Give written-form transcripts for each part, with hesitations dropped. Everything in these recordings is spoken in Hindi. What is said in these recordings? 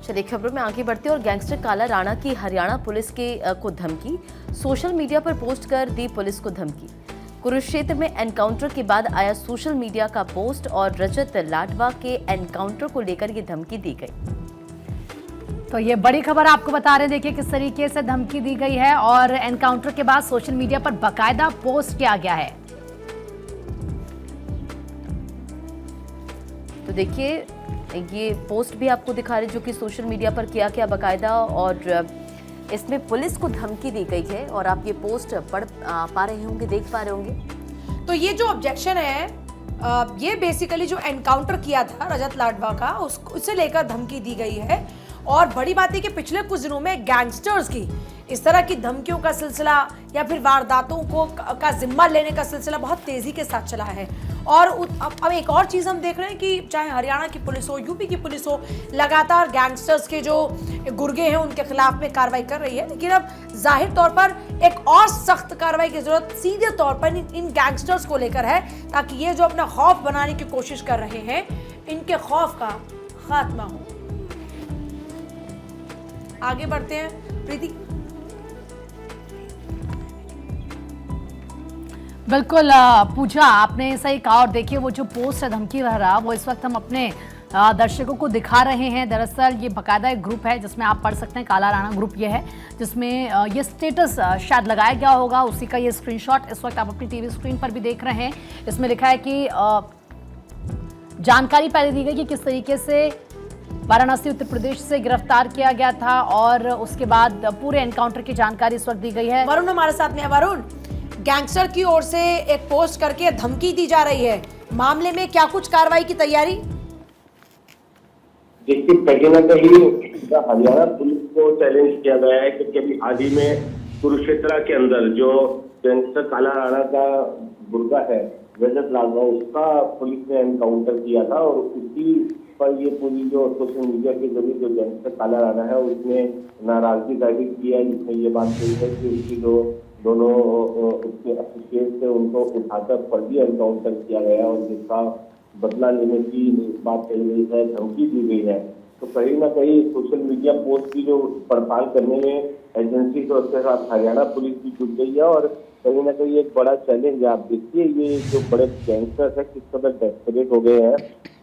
चलिए खबरों में आगे बढ़ते हैं और गैंगस्टर काला राणा की हरियाणा पुलिस को धमकी, सोशल मीडिया पर पोस्ट कर दी पुलिस को धमकी। कुरुक्षेत्र में एनकाउंटर के बाद आया सोशल मीडिया का पोस्ट और रजत लाडवा के एनकाउंटर को लेकर ये धमकी दी गई। तो ये बड़ी खबर आपको बता रहे हैं, देखिए किस तरीके से धमकी दी गई है और एनकाउंटर के बाद सोशल मीडिया पर बाकायदा पोस्ट किया गया है। तो देखिए ये पोस्ट भी आपको दिखा रहे जो कि सोशल मीडिया पर किया गया बाकायदा, और इसमें पुलिस को धमकी दी गई है और आप ये पोस्ट पढ़ पा रहे होंगे, देख पा रहे होंगे। तो ये जो ऑब्जेक्शन है ये बेसिकली जो एनकाउंटर किया था रजत लाडवा का उससे लेकर धमकी दी गई है। और बड़ी बात है कि पिछले कुछ दिनों में गैंगस्टर्स की इस तरह की धमकियों का सिलसिला या फिर वारदातों का जिम्मा लेने का सिलसिला बहुत तेजी के साथ चला है। और अब एक और चीज हम देख रहे हैं कि चाहे हरियाणा की पुलिस हो, यूपी की पुलिस हो, लगातार गैंगस्टर्स के जो गुर्गे हैं उनके खिलाफ में कार्रवाई कर रही है, लेकिन अब जाहिर तौर पर एक और सख्त कार्रवाई की जरूरत सीधे तौर पर इन गैंगस्टर्स को लेकर है, ताकि ये जो अपना खौफ बनाने की कोशिश कर रहे हैं इनके खौफ का खात्मा हो। आगे बढ़ते हैं प्रीति। बिल्कुल पूजा, आपने सही कहा। और देखिए वो जो पोस्ट है धमकी भरा, वो इस वक्त हम अपने दर्शकों को दिखा रहे हैं। दरअसल ये बाकायदा एक ग्रुप है जिसमें आप पढ़ सकते हैं, काला राणा ग्रुप ये है, जिसमें ये स्टेटस शायद लगाया गया होगा, उसी का ये स्क्रीनशॉट इस वक्त आप अपनी टीवी स्क्रीन पर भी देख रहे हैं। इसमें लिखा है कि जानकारी पहले दी गई कि किस तरीके से वाराणसी उत्तर प्रदेश से गिरफ्तार किया गया था और उसके बाद पूरे एनकाउंटर की जानकारी इस वक्त दी गई है। वरुण हमारे साथ में है। वरुण, गैंगस्टर की ओर से एक पोस्ट करके धमकी दी जा रही है, मामले में क्या कुछ कार्रवाई की तैयारी? देखिए कहीं ना कहीं हरियाणा पुलिस को चैलेंज किया गया है क्योंकि अभी हाल ही में कुरुक्षेत्र के अंदर जो गैंगस्टर काला राणा का गुर्गा है रजत लाडवा, उसका पुलिस ने एनकाउंटर किया था और उसी पर ये पूरी जो सोशल मीडिया के जरिए जो गैंगस्टर काला राणा है उसने नाराजगी जाहिर की है, जिसमें ये बात कही है कि उसकी जो दोनों उसके एसोसिएट थे उनको उठाकर फर्जी एनकाउंटर किया गया और जिसका बदला लेने की बात कही गई है, धमकी दी गई है। तो कहीं ना कहीं सोशल मीडिया पोस्ट की जो पड़ताल करने में एजेंसी के उसके साथ हरियाणा पुलिस भी जुट गई है और कहीं ना कहीं एक बड़ा चैलेंज है। आप देखिए ये जो बड़े गैंगस्टर्स है किस कदर डेस्परेट हो गए हैं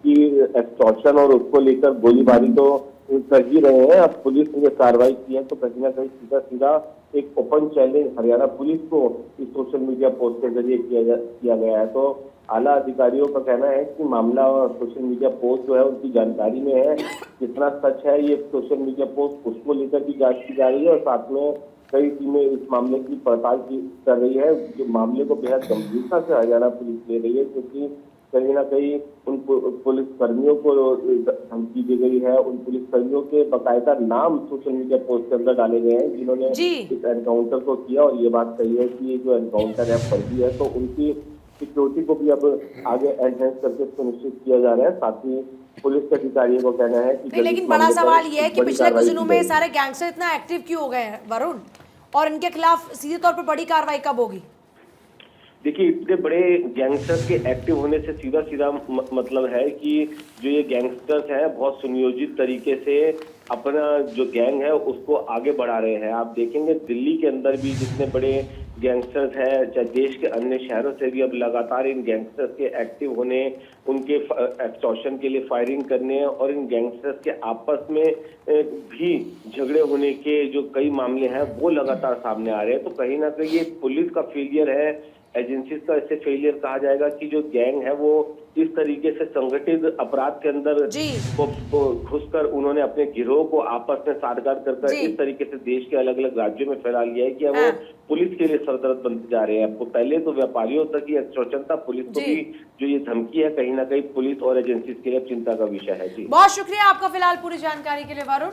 कि एक्सटॉर्शन और उसको लेकर गोलीबारी तो कर ही रहे हैं। अब पुलिस ने कार्रवाई की है तो कहीं ना कहीं सीधा सीधा एक ओपन चैलेंज हरियाणा पुलिस को इस सोशल मीडिया पोस्ट के जरिए किया गया है। तो आला अधिकारियों का कहना है कि मामला और सोशल मीडिया पोस्ट जो है उनकी जानकारी में है, कितना सच है ये सोशल मीडिया पोस्ट उसको लेकर भी जांच की जा रही है और साथ में कई टीमें इस मामले की पड़ताल कर रही है। जो मामले को बेहद गंभीरता से हरियाणा पुलिस ले रही है क्योंकि कहीं ना कहीं उन पुलिस कर्मियों को धमकी दी गई है, उन पुलिस कर्मियों के बाकायदा नाम सोशल मीडिया पोस्ट के अंदर डाले गए हैं जिन्होंने इस एनकाउंटर को किया और ये बात कही है कि ये जो एनकाउंटर है फर्जी है। तो उनकी सिक्योरिटी को भी अब आगे एनहेंस करके सुनिश्चित किया जा रहा है। साथ ही पुलिस के अधिकारियों को कहना है कि लेकिन बड़ा सवाल ये है कि पिछले कुछ दिनों में सारे गैंगस्टर इतना एक्टिव क्यों हो गए हैं वरुण, और इनके खिलाफ सीधे तौर पर बड़ी कार्रवाई कब होगी? देखिए इतने बड़े गैंगस्टर्स के एक्टिव होने से सीधा सीधा मतलब है कि जो ये गैंगस्टर्स हैं बहुत सुनियोजित तरीके से अपना जो गैंग है उसको आगे बढ़ा रहे हैं। आप देखेंगे दिल्ली के अंदर भी जितने बड़े गैंगस्टर्स हैं, चाहे देश के अन्य शहरों से भी अब लगातार इन गैंगस्टर्स के एक्टिव होने, उनके एक्सटॉर्शन के लिए फायरिंग करने और इन गैंगस्टर्स के आपस में भी झगड़े होने के जो कई मामले हैं वो लगातार सामने आ रहे हैं। तो कहीं ना कहीं ये पुलिस का फेलियर है, एजेंसीज का इससे फेलियर कहा जाएगा कि जो गैंग है वो इस तरीके से संगठित अपराध के अंदर घुसकर उन्होंने अपने गिरोह को आपस में साठगांठ कर इस तरीके से देश के अलग अलग राज्यों में फैला लिया है कि वो पुलिस के लिए सरदर्द बनते जा रहे हैं। आपको पहले तो व्यापारियों तक ही एक्सटॉर्शन था, पुलिस को भी जो ये धमकी है कहीं ना कहीं पुलिस और एजेंसीज के लिए चिंता का विषय है। जी बहुत शुक्रिया आपका फिलहाल पूरी जानकारी के लिए वरुण।